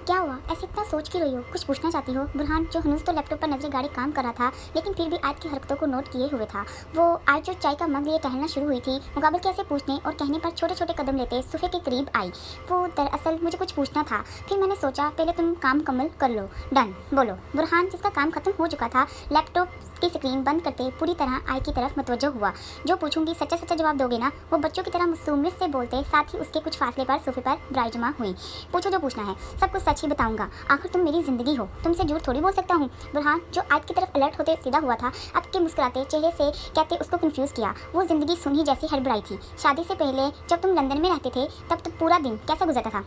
क्या हुआ? ऐसे इतना सोच क्यों रही हो? कुछ पूछना चाहती हो? बुरहान जो हनूस तो लैपटॉप पर नजरें गाड़ी काम कर रहा था, लेकिन फिर भी आयत की हरकतों को नोट किए हुए था। वो आज जो चाय का मग लिए टहलना शुरू हुई थी, मुकाबल के ऐसे पूछने और कहने पर छोटे छोटे कदम लेते सोफे के करीब आई। वो दरअसल मुझे कुछ पूछना था, फिर मैंने सोचा पहले तुम काम मुकम्मल कर लो। डन, बोलो। बुरहान जिसका काम खत्म हो चुका था, लैपटॉप की स्क्रीन बंद करते पूरी तरह आय की तरफ मुतवज्जो हुआ। जो पूछूंगी सच्चा सच्चा जवाब दोगे ना? वो बच्चों की तरह मासूमियत से बोलते, साथ ही उसके कुछ फासले पर सोफे पर ब्राई जमा हुई। पूछो जो पूछना है, सब कुछ सच ही बताऊंगा। आखिर तुम मेरी जिंदगी हो, तुमसे झूठ थोड़ी बोल सकता हूँ। बुरहान जो आयत की तरफ अलर्ट होते सीधा हुआ था, अब के मुस्कुराते चेहरे से कहते उसको कंफ्यूज किया। वो जिंदगी सुनी जैसी हड़बड़ाई थी। शादी से पहले जब तुम लंदन में रहते थे, तब तो पूरा दिन कैसा गुजरता था?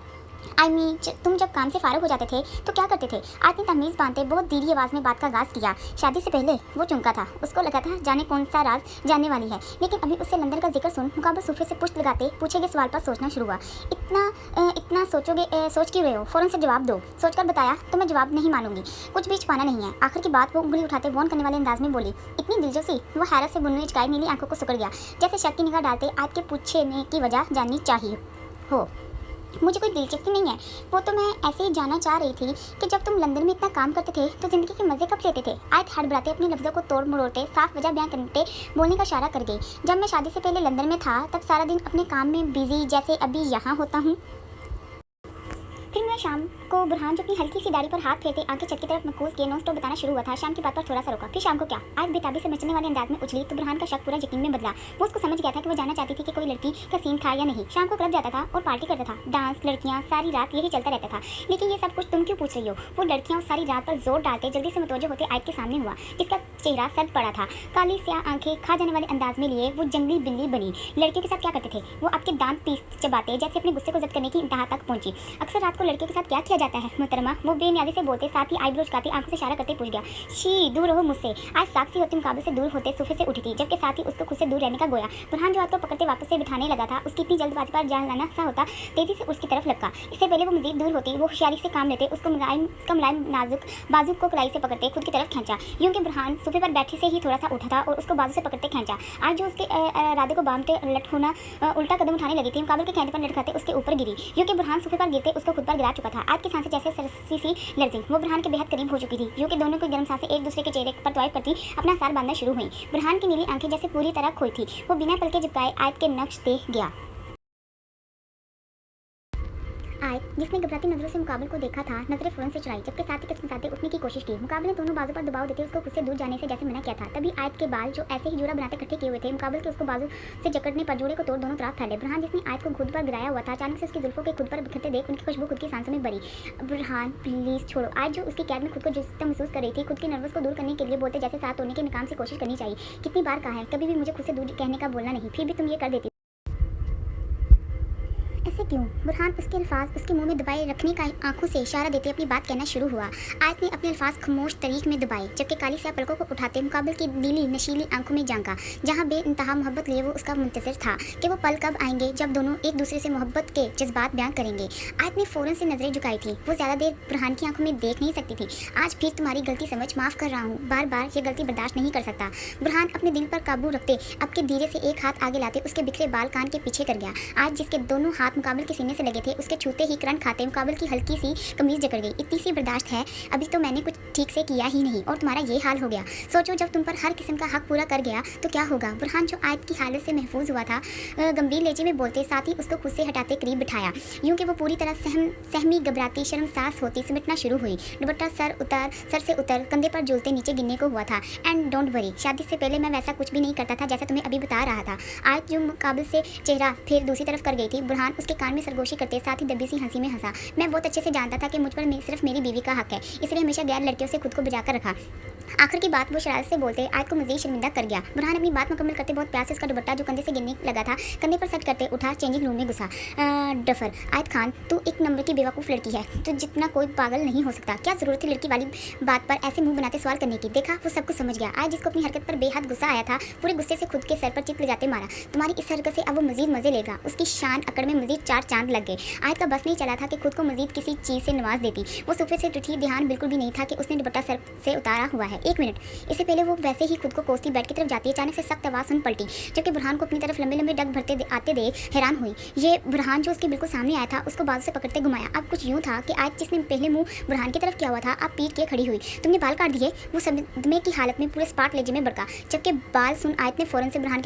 तुम जब काम से फारूक हो जाते थे तो क्या करते थे? आज ने तमीज़ बांधते बहुत धीरी आवाज़ में बात का आगाज़ किया। शादी से पहले वो चुमका था। उसको लगा था जाने कौन सा राज जानने वाली है, लेकिन अभी उससे लंदन का जिक्र सुन मुकाबल सोफे से पुष्ट लगाते पूछे गए सवाल पर सोचना शुरू हुआ। इतना सोच क्यों रहे हो? फ़ौरन से जवाब दो। सोचकर बताया तो मैं जवाब नहीं मानूंगी, कुछ भी छुपाना नहीं है। आखिर की बात वो उंगली उठाते वॉन करने वाले अंदाज में बोली। इतनी दिलचस्पी? वो हैरत से बुनने चकाई नीली आंखों को सुकड़ गया, जैसे शक की निगाह डालते आज के पूछने की वजह जाननी चाहिए हो। मुझे कोई दिलचस्पी नहीं है, वो तो मैं ऐसे ही जानना चाह रही थी कि जब तुम लंदन में इतना काम करते थे तो ज़िंदगी के मज़े कब लेते थे? आयत हड़बड़ाते अपने लफ्ज़ों को तोड़ मरोड़ते साफ वजह बयान करते बोलने का इशारा कर गई। जब मैं शादी से पहले लंदन में था, तब सारा दिन अपने काम में बिजी जैसे अभी यहाँ होता हूँ। फिर मैं शाम को बुरहान जो अपनी हल्की सी दाढ़ी पर हाथ फेरते आंखें छत की तरफ मकूस के नॉन स्टॉप बताना शुरू हुआ था। शाम की बात पर थोड़ा सा रुका, फिर शाम को क्या? आज बेताबी से मचने वाले अंदाज में उछली तो बुरहान का शक पूरा यकीन में बदला। वो उसको समझ गया था कि वो जानना चाहती थी कि कोई लड़की का सीन था या नहीं। शाम को क्लब जाता था और पार्टी करता था, डांस, लड़कियाँ, सारी रात यही चलता रहता था। लेकिन ये सब कुछ तुम क्यों पूछ रही हो? वो लड़कियाँ सारी रात पर जोर डालते जल्दी से मुतवज्जो होते आयत के सामने हुआ, जिसका चेहरा सद पड़ा था। काली स्याह आंखें खा जाने वाले अंदाज में लिए वो जंगली बिल्ली बनी। लड़कियों के साथ क्या करते थे? वो आपके दांत पीस चबाते जैसे अपने गुस्से को जब्त करने की इंतहा तक पहुंची। अक्सर रात को लड़कियों के साथ क्या किया जाता है मोहतरमा? वो बेनियादी से बोलते साथ ही आईब्रो चुकाती आंखों से इशारा करते पूछ गया। शी, दूर रहो मुझसे। आज साक्षी होती मुकाबले से दूर होते सोफे से उठी थी, जबकि साथ ही उसको खुद से दूर रहने का गोया। बुरहान जो हाथ को पकड़ते वापस से बिठाने लगा था, उसकी इतनी जल्दबाजी पर जान लाना सा होता तेजी से उसकी तरफ लपका। इससे पहले वो मजीद दूर होती, वो होशियारी से काम लेते उसको मुलायम नाजुक बाजू को कलाई से पकड़ते खुद की तरफ खींचा, यूं कि बुरहान सोफे पर बैठे से ही थोड़ा सा उठा था और उसको बाजू से पकड़ते खींचा। आज जो उसके इरादे को बांधते लट होना उल्टा कदम उठाने लगी थी, मुकाबले के कहने पर लटकाते उसके ऊपर गिरी, यूं कि बुरहान सोफे पर गिरते उसको खुद पर गिरा चुका था। आज की सांसें जैसे सरसी सी लर्जिंग। वो बुरहान के बेहद करीब हो चुकी थी, यूं कि दोनों की गर्म सांसें एक दूसरे के चेहरे पर तवाइफ करती अपना सार बांधना शुरू हुई। बुरहान की नीली आंखें जैसे पूरी तरह खोई थी। वो बिना पलके झपकाए आयत के नक्श दे गया। आयत जिसने घबराती नजरों से मुकाबल को देखा था, नजरें फौरन से चुराई, जबकि साथ ही किस्मसाते उठने की कोशिश की। मुकाबल ने दोनों बाजू पर दबाव देते उसको खुद से दूर जाने से जैसे मना किया था। तभी आयत के बाल जो ऐसे ही जोड़ा बनाते इकट्ठे किए हुए थे, मुकाबल के उसको बाजू से जकड़ने पर जोड़े को तोड़ दोनों तरफ फैले। बुरहान जिसने आयत को खुद पर गिराया हुआ था, अचानक से उसकी जुल्फों के खुद पर बिखरते देख उनकी खुशबू खुद की सांसों में भरी। बुरहान प्लीज छोड़ो। आयत जो उसकी कैद में खुद को जिस्म महसूस कर रही थी, खुद की नर्वस को दूर करने के लिए बोलते जैसे साथ तोड़ने के नाकाम से कोशिश करनी चाहिए। कितनी बार कहा है कभी भी मुझे खुद से दूर कहने का बोलना नहीं, फिर भी तुम ये कर देती। ऐसे क्यों? बुरहान उसके अल्फाज उसके मुंह में दबाए रखने का आंखों से इशारा देते अपनी बात कहना शुरू हुआ। आयत ने अपने अल्फाज खामोश तरीक में दबाए, जबकि काली स्याह पलकों को उठाते मुकाबल की नीली नशीली आंखों में झांका, जहां बेइंतहा मोहब्बत लिए वो उसका मुंतज़िर था कि वो पल कब आएंगे जब दोनों एक दूसरे से मोहब्बत के जज्बात बयान करेंगे। आयत ने फ़ौरन से नजरें झुकाई थी। वो ज़्यादा देर बुरहान की आंखों में देख नहीं सकती थी। आज फिर तुम्हारी गलती समझ, माफ़ कर रहा हूँ, बार बार ये गलती बर्दाश्त नहीं कर सकता। बुरहान अपने दिल पर काबू रखते अब के धीरे से एक हाथ आगे लाते उसके बिखरे बाल कान के पीछे कर गया। आज जिसके दोनों हाथ मुकाबल के सीने से लगे थे, उसके छूते ही करंट खाते मुकाबल की हल्की सी कमीज जकड़ गई। इतनी सी बर्दाश्त है, अभी तो मैंने कुछ ठीक से किया ही नहीं और तुम्हारा ये हाल हो गया। सोचो जब तुम पर हर किस्म का हक पूरा कर गया तो क्या होगा? बुरहान जो आयत की हालत से महफूज हुआ था, गंभीर लहजे में बोलते साथ ही उसको खुद से हटाते करीब बिठाया, यूं कि वो पूरी तरह सहमी घबराती शर्मसास होती सिमटना शुरू हुई। दुपट्टा सर से उतर कंधे पर झूलते नीचे गिरने को हुआ था। एंड डोंट वरी, शादी से पहले मैं वैसा कुछ भी नहीं करता था जैसा तुम्हें अभी बता रहा था। आयत जो मुकाबल से चेहरा फिर दूसरी तरफ कर गई थी। बुरहान उसके कान में सरगोशी करते साथ ही दबी सी हंसी में हंसा। मैं बहुत अच्छे से जानता था कि मुझ पर सिर्फ मेरी बीवी का हक है, इसलिए हमेशा गैर लड़कियों से खुद को बचा कर रखा। आखिर की बात वो शरारत से बोलते आयत को मजीद शर्मिंदा कर गया। बुरहान अपनी बात मुकम्मल करते बहुत प्यार से उसका दुपट्टा जो कंधे से गिरने लगा था कंधे पर सेट करते उठा चेंजिंग रूम में घुसा। डफर, आयत खान तू एक नंबर की बेवकूफ़ लड़की है, तो जितना कोई पागल नहीं हो सकता। क्या ज़रूरत थी लड़की वाली बात पर ऐसे मुंह बनाते सवाल करने की? देखा वो सब कुछ समझ गया। आयत जिसको अपनी हरकत पर बेहद गुस्सा आया था, पूरे गुस्से से खुद के सर पर चित लगाते मारा। तुम्हारी इस हरकत से अब वो मजीद मजे लेगा। उसकी शान अकड़ में मजीद चार चार चांद लग गए। आयत का बस नहीं चला था कि खुद को मजीद किसी चीज़ से नवाज देती। वो सोफे से उठी, ध्यान बिल्कुल भी नहीं था कि उसने दुपट्टा सर से उतारा हुआ है। 1 मिनट, इससे पहले वो वैसे ही खुद को कोसती बेड की तरफ जाती है, अचानक से सख्त आवाज़ सुन पलटी, जबकि बुरहान को अपनी तरफ लंबे लंबे डग भरते आते देख हैरान हुई। ये बुरहान जो उसके बिल्कुल सामने आया था, उसको बाजू से पकड़ते घुमाया। अब कुछ यूँ था कि आयत जिसने पहले मुंह बुरहान की तरफ किया हुआ था, अब पीट के खड़ी हुई। तुमने बाल काट दिए? वो सदमे की हालत में पूरे स्पॉट लेजे में भड़का, जबकि बाल सुन आयत ने फौरन से बुरहान